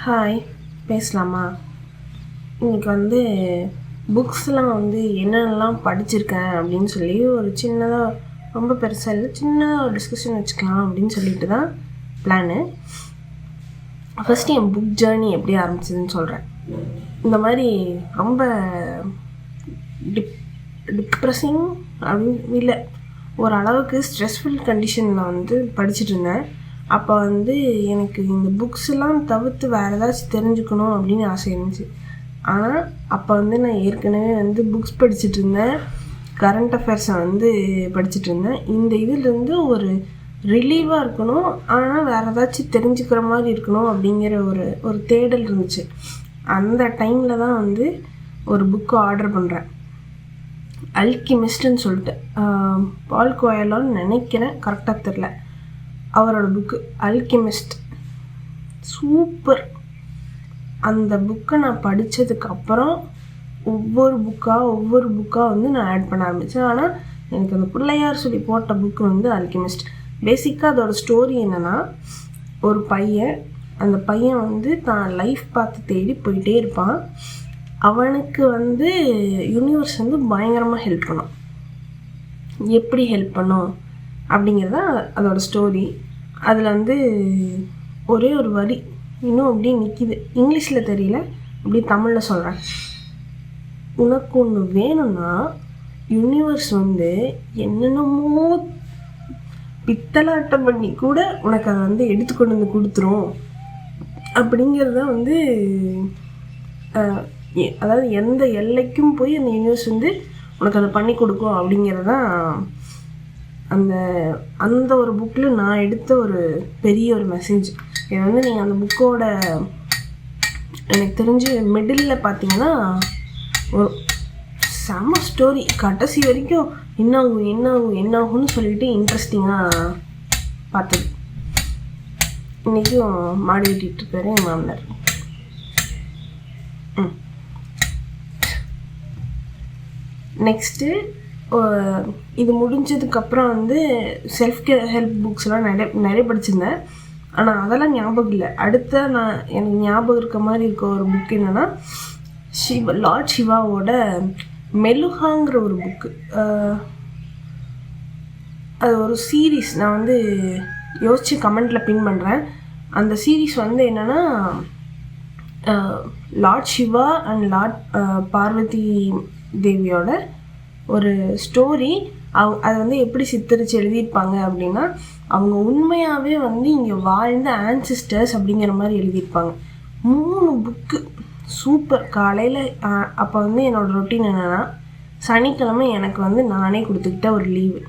Hi, பேசலாமா? இன்றைக்கி புக்ஸ்லாம் என்னென்னலாம் படிச்சிருக்கேன் அப்படின்னு சொல்லி ஒரு சின்னதாக, ரொம்ப பெருசாக இல்லை, சின்னதாக ஒரு டிஸ்கஷன் வச்சுக்கலாம் அப்படின்னு சொல்லிட்டு தான் பிளானு. ஃபஸ்ட்டு என் புக் ஜேர்னி எப்படி ஆரம்பிச்சதுன்னு சொல்கிறேன். இந்த மாதிரி ரொம்ப டிப்ரெஸிங் அப்படின்னு இல்லை, ஒரு அளவுக்கு ஸ்ட்ரெஸ்ஃபுல் கண்டிஷனில் படிச்சுட்டு இருந்தேன். அப்போ எனக்கு இந்த புக்ஸ்லாம் தவிர்த்து வேறு ஏதாச்சும் தெரிஞ்சுக்கணும் அப்படின்னு ஆசை இருந்துச்சு. ஆனால் அப்போ நான் ஏற்கனவே புக்ஸ் படிச்சுட்டு இருந்தேன், கரண்ட் அஃபேர்ஸை படிச்சுட்டு இருந்தேன். இந்த இதிலேருந்து ஒரு ரிலீவாக இருக்கணும், ஆனால் வேறு ஏதாச்சும் தெரிஞ்சுக்கிற மாதிரி இருக்கணும் அப்படிங்கிற ஒரு தேடல் இருந்துச்சு. அந்த டைமில் தான் ஒரு புக்கு ஆர்டர் பண்ணுறேன். அல்கெமிஸ்ட்னு சொல்லிட்டு பால் கோயலான்னு நினைக்கிறேன், கரெக்டாக தெரில. அவரோட புக்கு அல்கெமிஸ்ட் சூப்பர். அந்த புக்கை நான் படித்ததுக்கப்புறம் ஒவ்வொரு புக்காக நான் ஆட் பண்ண ஆரம்பித்தேன். ஆனால் எனக்கு அந்த பிள்ளையார் சொல்லி போட்ட புக்கு அல்கெமிஸ்ட். பேசிக்காக அதோட ஸ்டோரி என்னென்னா, ஒரு பையன், அந்த பையன் தான் லைஃப் பார்த்து தேடி போயிட்டே இருப்பான். அவனுக்கு யூனிவர்ஸ் பயங்கரமாக ஹெல்ப் பண்ணும். எப்படி ஹெல்ப் பண்ணும் அப்படிங்கிறது தான் அதோட ஸ்டோரி. அதில் ஒரே ஒரு வரி இன்னும் அப்படியே நிற்கிது, இங்கிலீஷில் தெரியல, அப்படி தமிழில் சொல்கிறேன். உனக்கு ஒன்று வேணும்னா யூனிவர்ஸ் என்னென்னமோ பித்தலாட்டம் பண்ணி கூட உனக்கு அதை எடுத்து கொண்டு கொடுத்துரும் அப்படிங்கிறத அதாவது எந்த எல்லைக்கும் போய் அந்த யூனிவர்ஸ் உனக்கு அதை பண்ணி கொடுக்கும் அப்படிங்கிறதான் அந்த ஒரு புக்கில் நான் எடுத்த ஒரு பெரிய ஒரு மெசேஜ். இது நீங்கள் அந்த புக்கோட எனக்கு தெரிஞ்சு மிடில் பார்த்தீங்கன்னா ஒரு செம்ம ஸ்டோரி. கடைசி வரைக்கும் என்னாகும்னு சொல்லிட்டு இன்ட்ரெஸ்டிங்காக பார்த்தது. இன்றைக்கும் மாடி வெட்டிகிட்டு இருக்காரு என் மாமனார். நெக்ஸ்ட்டு இது முடிஞ்சதுக்கப்புறம் செல்ஃப் ஹெல்ப் புக்ஸ்லாம் நிறைய படிச்சிருந்தேன். ஆனால் அதெல்லாம் ஞாபகம் இல்லை. அடுத்த எனக்கு ஞாபகம் இருக்க மாதிரி இருக்க ஒரு புக் என்னென்னா, லார்ட் சிவாவோட மெலுஹாங்கிற ஒரு புக்கு. அது ஒரு சீரீஸ். நான் யோசித்து கமெண்டில் பின் பண்ணுறேன். அந்த சீரீஸ் என்னென்னா, lord Shiva and lord Parvati தேவியோட ஒரு ஸ்டோரி. அதை எப்படி சித்தரித்து எழுதியிருப்பாங்க அப்படின்னா, அவங்க உண்மையாகவே இங்கே வாழ்ந்த ஆன்சிஸ்டர்ஸ் அப்படிங்கிற மாதிரி எழுதியிருப்பாங்க. 3 புக்கு சூப்பர். காலையில் அப்போ என்னோடய ரொட்டீன் என்னென்னா, சனிக்கிழமை எனக்கு நானே கொடுத்துக்கிட்ட ஒரு லீவு.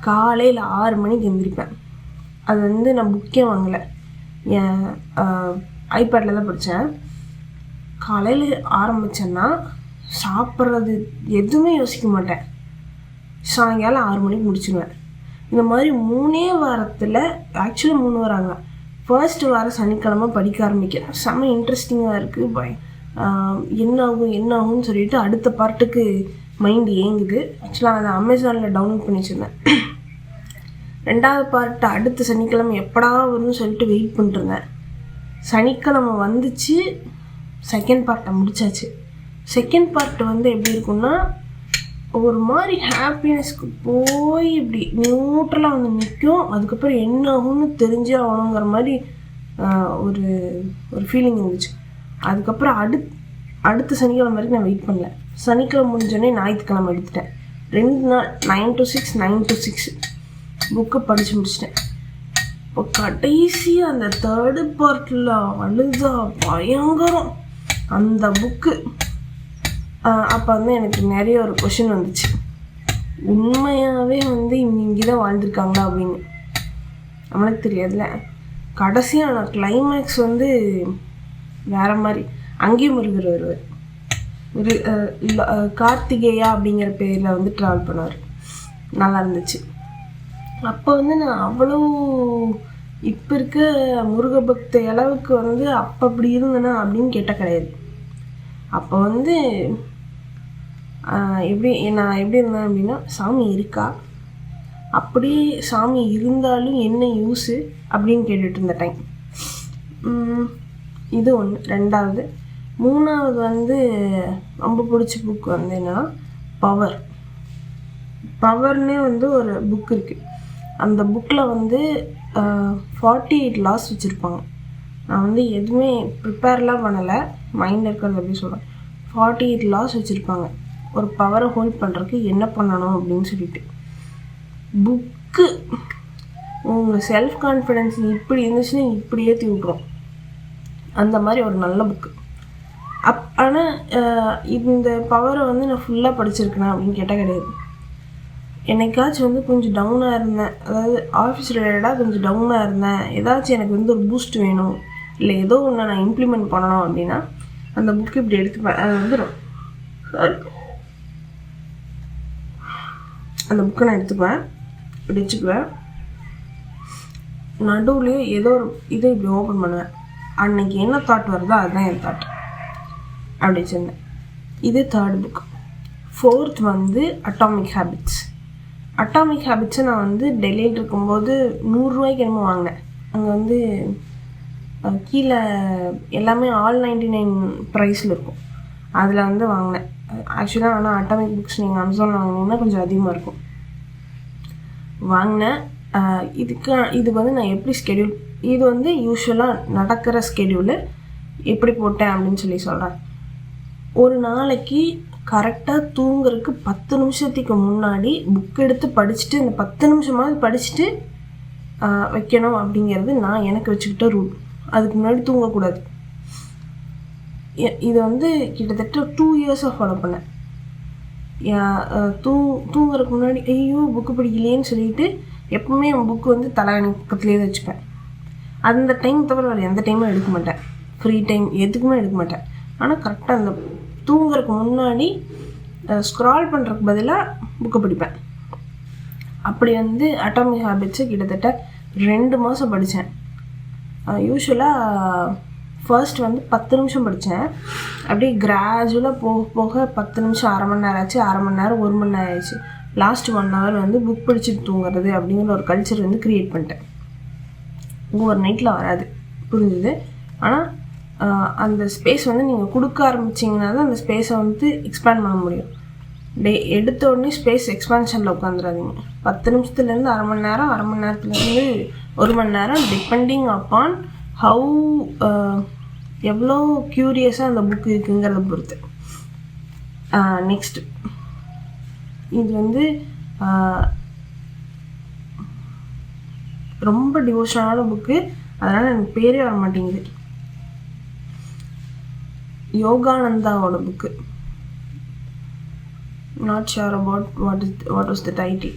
காலையில் 6 மணிக்கு எழுந்திரிப்பேன். அது நான் புக்கே வாங்கலை, என் ஐபேடில் தான் படித்தேன். காலையில் ஆரம்பித்தேன்னா சாப்பிட்றது எதுவுமே யோசிக்க மாட்டேன். சாயங்காலம் 6 மணிக்கு முடிச்சுடுவேன். இந்த மாதிரி 3 வாரத்தில், ஆக்சுவலி 3 வராங்க. ஃபர்ஸ்ட் வாரம் சனிக்கிழமை படிக்க ஆரம்பிக்கிறேன். செம்ம இன்ட்ரெஸ்டிங்காக இருக்குது. என்னாகும்னு சொல்லிட்டு அடுத்த பார்ட்டுக்கு மைண்ட் ஏங்குது. ஆக்சுவலாக அதை அமேசானில் டவுன்லோட் பண்ணி வச்சுருந்தேன். 2வது பார்ட்டு அடுத்த சனிக்கிழமை எப்படா வரும்னு சொல்லிட்டு வெயிட் பண்ணிட்டுருந்தேன். சனிக்கிழமை வந்துச்சு, செகண்ட் பார்ட்டை முடித்தாச்சு. செகண்ட் பார்ட் எப்படி இருக்குன்னா, ஒரு மாதிரி ஹாப்பினஸ்க்கு போய் இப்படி நியூட்ரலாக நிற்கும். அதுக்கப்புறம் என்ன ஆகும்னு தெரிஞ்சே ஆகணுங்கிற மாதிரி ஒரு ஃபீலிங் இருந்துச்சு. அதுக்கப்புறம் அடுத்த சனிக்கிழமை வரைக்கும் நான் வெயிட் பண்ணல. சனிக்கிழமை முடிஞ்சோடனே ஞாயிற்றுக்கிழமை எடுத்துட்டேன். 2 நாள் 9 to 6 புக்கை படித்து முடிச்சிட்டேன். இப்போ கடைசியாக அந்த 3rd பார்ட்டில் அழுதா பயங்கரம் அந்த புக்கு. அப்போ எனக்கு நிறைய ஒரு கொஷின் வந்துச்சு, உண்மையாகவே இங்கே தான் வாழ்ந்துருக்காங்களா அப்படின்னு. நம்மளுக்கு தெரியாதுல்ல. கடைசியான கிளைமேக்ஸ் வேறு மாதிரி. அங்கேயும் முருகர் வருவார். கார்த்திகேயா அப்படிங்கிற பேரில் ட்ராவல் பண்ணுவார். நல்லா இருந்துச்சு. அப்போ நான் அவ்வளோ இப்போ இருக்க முருக பக்தி அளவுக்கு அப்போ அப்படி இருந்தேனா அப்படின்னு கேட்டால் கிடையாது. அப்போ நான் எப்படி இருந்தேன் அப்படின்னா, சாமி இருக்கா, அப்படியே சாமி இருந்தாலும் என்ன யூஸு அப்படின்னு கேட்டுட்டு இருந்த டைம். இது ஒன்று. ரெண்டாவது. மூணாவது வந்து ரொம்ப பிடிச்ச புக் வந்து என்னென்னா பவர்னே வந்து ஒரு புக் இருக்குது. அந்த புக்கில் வந்து 48 laws வச்சுருப்பாங்க. நான் வந்து எதுவுமே ப்ரிப்பேர்லாம் பண்ணலை, மைண்டில் இருக்கிறது எப்படி சொல்கிறேன். 48 laws வச்சுருப்பாங்க ஒரு பவரை ஹோல்ட் பண்ணுறதுக்கு என்ன பண்ணணும் அப்படின்னு சொல்லிட்டு. புக்கு உங்கள் செல்ஃப் கான்ஃபிடென்ஸ் இப்படி இருந்துச்சுன்னா இப்படி ஏற்றி விட்ரும். அந்த மாதிரி ஒரு நல்ல புக்கு. ஆனால் இந்த பவரை வந்து நான் ஃபுல்லாக படிச்சிருக்கேன் அப்படின்னு கேட்டால் கிடையாது. என்னைக்காச்சும் வந்து கொஞ்சம் டவுனாக இருந்தேன், அதாவது ஆஃபீஸ் ரிலேட்டடாக கொஞ்சம் டவுனாக இருந்தேன், ஏதாச்சும் எனக்கு வந்து ஒரு பூஸ்ட் வேணும், இல்லை ஏதோ ஒன்று நான் இம்ப்ளிமெண்ட் பண்ணணும் அப்படின்னா அந்த புக்கு இப்படி எடுத்துப்பேன். அது வந்துடும். அந்த புக்கை நான் எடுத்துப்பேன், இப்படி வச்சுக்குவேன். நடுவுலேயே ஏதோ ஒரு இதை இப்படி ஓப்பன் பண்ணுவேன். அன்னைக்கு என்ன தாட் வருதோ அதுதான் என் தாட் அப்படி சொன்னேன். இது 3rd புக். 4th வந்து அட்டாமிக் ஹேபிட்ஸை நான் வந்து டெல்லியில் இருக்கும்போது 100 ரூபாய்க்கு என்னமோ வாங்கினேன். அங்கே வந்து கீழே எல்லாமே ஆல் 99 ப்ரைஸில் இருக்கும். அதில் வந்து வாங்கினேன். ஆக்சுவலாக ஆனால் அட்டாமிக் புக்ஸ் நீங்கள் அமேசானில் வாங்கினீங்கன்னா கொஞ்சம் அதிகமாக இருக்கும். வாங்கினேன். இது வந்து நான் எப்படி ஸ்கெடியூல், இது வந்து யூஸ்வலாக நடக்கிற ஸ்கெடியூலு எப்படி போட்டேன் அப்படின்னு சொல்லி சொல்கிறேன். ஒரு நாளைக்கு கரெக்டாக தூங்குறதுக்கு 10 நிமிஷத்துக்கு முன்னாடி புக் எடுத்து படிச்சுட்டு இந்த 10 நிமிஷமாவது படிச்சுட்டு வைக்கணும் அப்படிங்கிறது நான் எனக்கு வச்சுக்கிட்ட ரூல். அதுக்கு முன்னாடி தூங்கக்கூடாது. இதை வந்து கிட்டத்தட்ட 2 இயர்ஸாக ஃபாலோ பண்ணேன். தூங்குறதுக்கு முன்னாடி ஐயோ புக்கு படிக்கலையேன்னு சொல்லிட்டு எப்பவுமே என் புக்கு வந்து தலையணை பக்கத்துலேயே வச்சுப்பேன். அந்த டைம் தவிர வேறு எந்த டைமும் எடுக்க மாட்டேன். ஃப்ரீ டைம் எதுக்குமே எடுக்க மாட்டேன். ஆனால் கரெக்டாக அந்த தூங்குறதுக்கு முன்னாடி ஸ்க்ரால் பண்ணுறதுக்கு பதிலாக புக்கை படிப்பேன். அப்படி வந்து அட்டாமிக் ஹேபிட்ஸை கிட்டத்தட்ட 2 மாதம் படித்தேன். யூஸ்வலாக ஃபர்ஸ்ட் வந்து 10 நிமிஷம் படித்தேன். அப்படியே கிராஜுவலாக போக போக 10 நிமிஷம், அரை மணி நேரம் ஆச்சு, அரை மணி நேரம், 1 மணி நேரம் ஆயிடுச்சு. லாஸ்ட் 1 hour வந்து புக் படிச்சுட்டு தூங்குறது அப்படிங்கிற ஒரு கல்ச்சர் வந்து க்ரியேட் பண்ணிட்டேன். ஒவ்வொரு நைட்டில் வராது, புரிஞ்சுது. ஆனால் அந்த ஸ்பேஸ் வந்து நீங்கள் கொடுக்க ஆரம்பிச்சிங்கன்னா தான் அந்த ஸ்பேஸை வந்து எக்ஸ்பேண்ட் பண்ண முடியும். எடுத்த உடனே ஸ்பேஸ் எக்ஸ்பான்ஷனில் உட்காந்துடாதீங்க. 10 நிமிஷத்துலேருந்து அரை மணி நேரம், அரை மணி நேரத்துலேருந்து 1 மணி நேரம், டிபெண்டிங் அப்பான் ஹவு எவ்வளோ க்யூரியஸாக அந்த புக்கு இருக்குங்கிறத பொறுத்து. நெக்ஸ்ட்டு இது வந்து ரொம்ப டிவோஷனான புக்கு, அதனால் எனக்கு பேரே வர மாட்டேங்குது. யோகானந்தாவோட book. Not sure about what was the title.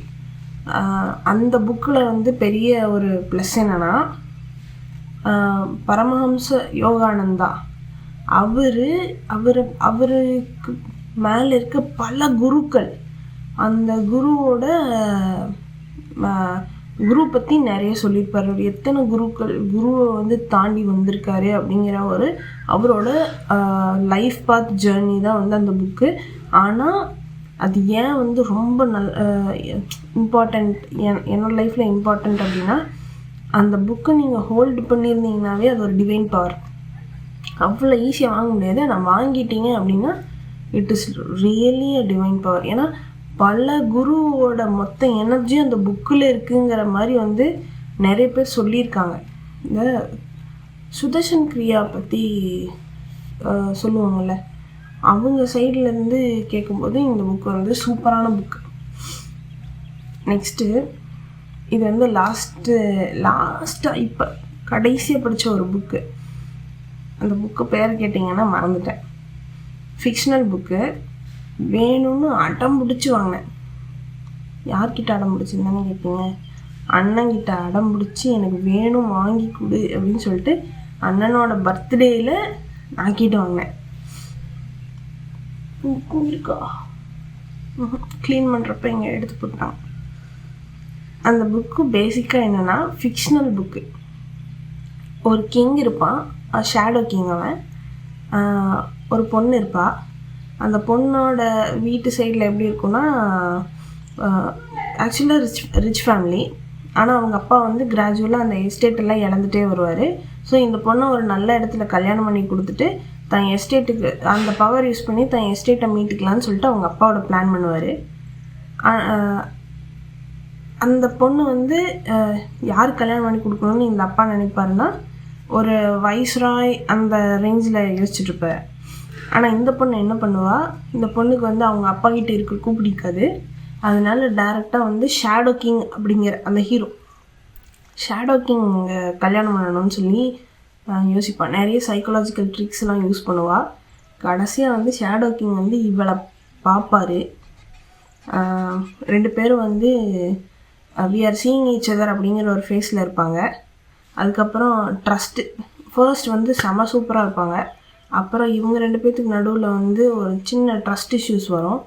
அந்த புக்கில் வந்து பெரிய ஒரு ப்ளஸ் என்னென்னா, பரமஹம்ச யோகானந்தா அவருக்கு மேலே இருக்க பல குருக்கள், அந்த குரு பற்றி நிறைய சொல்லியிருப்பார். எத்தனை குருவை வந்து தாண்டி வந்திருக்காரு அப்படிங்கிற அவரோட லைஃப் பாத் ஜேர்னி தான் வந்து அந்த புக்கு. ஆனால் அது ஏன் வந்து ரொம்ப இம்பார்ட்டண்ட், என்னோடய லைஃப்பில் இம்பார்ட்டண்ட் அப்படின்னா, அந்த புக்கை நீங்கள் ஹோல்டு பண்ணியிருந்தீங்கன்னாவே அது ஒரு டிவைன் பவர். அவ்வளோ ஈஸியாக வாங்க முடியாது. நான் வாங்கிட்டீங்க அப்படின்னா it is really a divine power. ஏன்னா பல குருவோட மொத்த எனர்ஜியும் அந்த புக்கில் இருக்குங்கிற மாதிரி வந்து நிறைய பேர் சொல்லியிருக்காங்க. இந்த சுதர்ஷன் கிரியா பற்றி சொல்லுவாங்கள்ல, அவங்க சைட்லேருந்து கேட்கும்போது இந்த புக்கு வந்து சூப்பரான புக்கு. நெக்ஸ்ட்டு இது வந்து லாஸ்ட்டாக இப்போ கடைசியாக படித்த ஒரு புக்கு. அந்த புக்கு பேர் கேட்டிங்கன்னா மறந்துட்டேன். Fictional book. வேணும்னு அடம் பிடிச்சி வாங்கினேன். யார்கிட்ட அடம் பிடிச்சிருந்தானே கேட்பீங்க? அண்ணன்கிட்ட அடம் பிடிச்சி எனக்கு வேணும் வாங்கி கொடு அப்படின்னு சொல்லிட்டு அண்ணனோட பர்த்டேயில் ஆக்கிட்டு வாங்கினேன். இருக்கா க்ளீன் பண்ணுறப்ப இங்கே எடுத்து போட்டாங்க. அந்த புக்கு பேசிக்காக என்னென்னா ஃபிக்ஷனல் புக்கு. ஒரு கிங் இருப்பான், ஷேடோ கிங். அவன் ஒரு பொண்ணு இருப்பாள். அந்த பொண்ணோட வீட்டு சைடில் எப்படி இருக்குன்னா, ஆக்சுவலாக ரிச் ஃபேமிலி. ஆனால் அவங்க அப்பா வந்து கிராஜுவலாக அந்த எஸ்டேட்டெல்லாம் இழந்துகிட்டே வருவார். ஸோ இந்த பொண்ணை ஒரு நல்ல இடத்துல கல்யாணம் பண்ணி கொடுத்துட்டு தன் எஸ்டேட்டுக்கு அந்த பவர் யூஸ் பண்ணி தன் எஸ்டேட்டை மீட்டுக்கலான்னு சொல்லிட்டு அவங்க அப்பாவோட பிளான் பண்ணுவார். அந்த பொண்ணு வந்து யார் கல்யாணம் பண்ணி கொடுக்கணும்னு இந்த அப்பா நினைப்பாருன்னா ஒரு வைஸ்ராய் அந்த ரேஞ்சில் யோசிச்சுட்ருப்பார். ஆனால் இந்த பொண்ணு என்ன பண்ணுவா, இந்த பொண்ணுக்கு வந்து அவங்க அப்பா கிட்ட இருக்கிறதுக்கும் பிடிக்காது. அதனால டைரெக்டாக வந்து ஷேடோ கிங் அப்படிங்கிற அந்த ஹீரோ ஷேடோ கிங் கல்யாணம் பண்ணணும்னு சொல்லி யோசிப்பாள். நிறைய சைக்கலாஜிக்கல் ட்ரிக்ஸ்லாம் யூஸ் பண்ணுவாள். கடைசியாக வந்து ஷேடோ கிங் வந்து இவளை பார்ப்பார். 2 பேரும் வந்து we are seeing each other அப்படிங்கிற ஒரு ஃபேஸில் இருப்பாங்க. அதுக்கப்புறம் ட்ரஸ்ட்டு ஃபர்ஸ்ட் வந்து செம சூப்பராக இருப்பாங்க. அப்புறம் இவங்க 2 பேர்த்துக்கு நடுவில் வந்து ஒரு சின்ன ட்ரஸ்ட் இஷ்யூஸ் வரும்.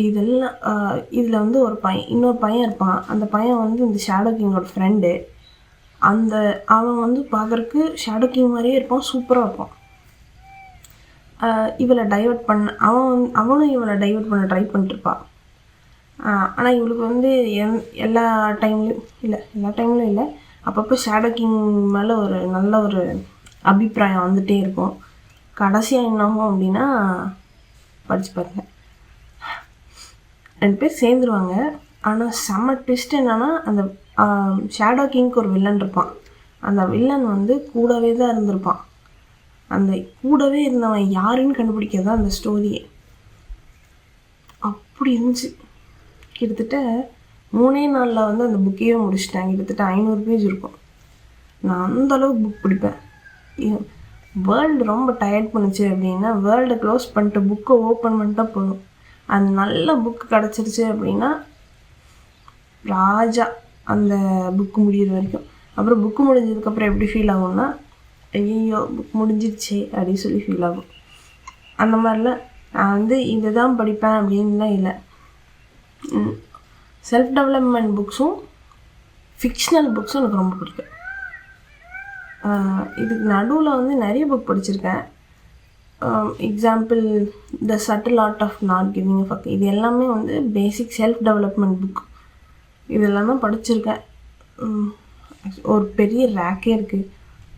இதெல்லாம் இதில் வந்து இன்னொரு பையன் இருப்பான். அந்த பையன் வந்து இந்த ஷேடோ கிங்கோட ஃப்ரெண்டு. அவன் வந்து பார்க்குறக்கு ஷேடோ கிங் மாதிரியே இருப்பான், சூப்பராக இருப்பான். இவளை டைவர்ட் பண்ண அவனும் இவளை டைவர்ட் பண்ண ட்ரை பண்ணிட்டுருப்பான். ஆனால் இவளுக்கு வந்து எல்லா டைம்லையும் இல்லை, அப்பப்போ ஷேடோ கிங் மேலே ஒரு நல்ல ஒரு அபிப்பிராயம் வந்துகிட்டே இருக்கும். கடைசியாக என்னாகும் அப்படின்னா படித்து பாருங்க, 2 பேர் சேர்ந்துருவாங்க. ஆனால் செம்ம ட்விஸ்ட் என்னென்னா, அந்த ஷேடோ கிங்க்கு ஒரு வில்லன் இருப்பான். அந்த வில்லன் வந்து கூடவே தான் இருந்திருப்பான். அந்த கூடவே இருந்தவன் யாருன்னு கண்டுபிடிக்கிறது தான் அந்த ஸ்டோரியே. அப்படி இருந்துச்சு. கிட்டத்தட்ட 3 நாளில் வந்து அந்த புக்கையே முடிச்சிட்டேன். கிட்டத்தட்ட 500 பேஜ் இருக்கும். நான் அந்தளவுக்கு புக் படிப்பேன். வேர்ல்டு ரொம்ப டயர்ட் பண்ணுச்சு அப்படின்னா வேர்ல்டை க்ளோஸ் பண்ணிட்டு புக்கை ஓப்பன் பண்ணிட்டா போதும். அது நல்ல புக்கு கிடச்சிருச்சு அப்படின்னா ராஜா அந்த புக்கு முடிகிற வரைக்கும். அப்புறம் புக்கு முடிஞ்சதுக்கப்புறம் எப்படி ஃபீல் ஆகும்னா, ஐயோ புக் முடிஞ்சிருச்சே அப்படின்னு சொல்லி ஃபீல் ஆகும். அந்த மாதிரிலாம் நான் வந்து இதை தான் படிப்பேன் அப்படின்லாம் இல்லை. செல்ஃப் டெவலப்மெண்ட் புக்ஸும் ஃபிக்ஷனல் புக்ஸும் எனக்கு ரொம்ப பிடிக்கும். இதுக்கு நடுவில் வந்து நிறைய புக் படிச்சிருக்கேன். Example the subtle art of not giving a fuck. இது எல்லாமே வந்து பேசிக் செல்ஃப் டெவலப்மெண்ட் புக். இதெல்லாம் தான் படிச்சிருக்கேன். ஒரு பெரிய ரேக்கே இருக்குது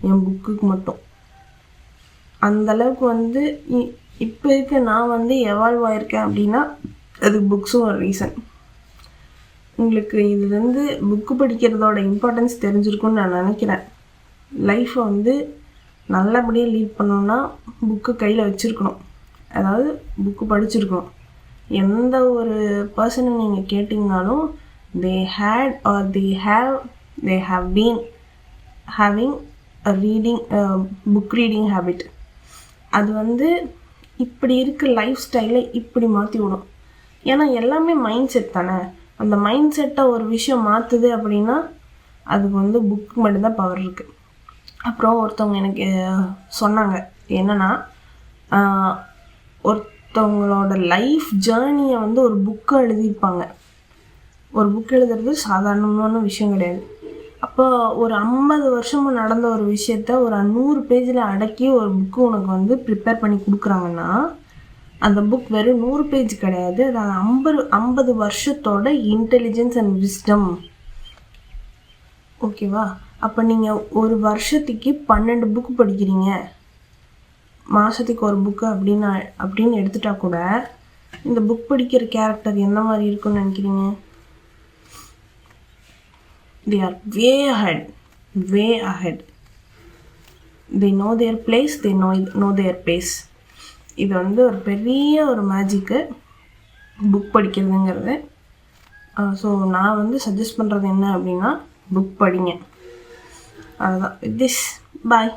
என் புக்குக்கு மட்டும். அந்தளவுக்கு வந்து இப்போ இருக்க நான் வந்து எவால்வ் ஆகிருக்கேன் அப்படின்னா அதுக்கு புக்ஸும் ஒரு ரீசன். உங்களுக்கு இதுலேருந்து புக்கு படிக்கிறதோட இம்பார்ட்டன்ஸ் தெரிஞ்சிருக்குன்னு நான் நினைக்கிறேன். லைஃப்பை வந்து நல்லபடியாக லீட் பண்ணணுன்னா புக்கு கையில் வச்சுருக்கணும், அதாவது புக்கு படிச்சிருக்கணும். எந்த ஒரு பர்சனை நீங்கள் கேட்டிங்கனாலும் they had or they have been having a book reading habit. அது வந்து இப்படி இருக்க லைஃப் ஸ்டைலை இப்படி மாற்றி விடும். ஏன்னா எல்லாமே மைண்ட் செட் தானே. அந்த மைண்ட் செட்டை ஒரு விஷயம் மாற்றுது அப்படின்னா அதுக்கு வந்து புக்கு மட்டும்தான் பவர் இருக்குது. அப்புறம் ஒருத்தவங்க எனக்கு சொன்னாங்க என்னென்னா, ஒருத்தவங்களோட லைஃப் ஜேர்னியை வந்து ஒரு புக்கை எழுதியிருப்பாங்க. ஒரு புக் எழுதுறது சாதாரணமான விஷயம் கிடையாது. அப்போ ஒரு 50 வருஷமும் நடந்த ஒரு விஷயத்த ஒரு 100 பேஜில் அடக்கி ஒரு புக்கு உனக்கு வந்து ப்ரிப்பேர் பண்ணி கொடுக்குறாங்கன்னா அந்த புக் வெறும் 100 பேஜ் கிடையாது, அது 50 வருஷத்தோட இன்டெலிஜென்ஸ் அண்ட் விஸ்டம். ஓகேவா? அப்போ நீங்கள் ஒரு வருஷத்துக்கு 12 புக்கு படிக்கிறீங்க, மாதத்துக்கு ஒரு புக்கு அப்படின்னு எடுத்துட்டா கூட இந்த புக் படிக்கிற கேரக்டர் என்ன மாதிரி இருக்குன்னு நினைக்கிறீங்க? They are way ahead. They know their place, they know their pace. இது வந்து ஒரு பெரிய ஒரு மேஜிக்கு புக் படிக்கிறதுங்கிறது. ஸோ நான் வந்து சஜஸ்ட் பண்ணுறது என்ன அப்படின்னா புக் படிங்க. அதுதான். வித் திஸ் பாய்,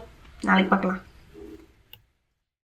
நாளைக்கு பார்க்கலாம்.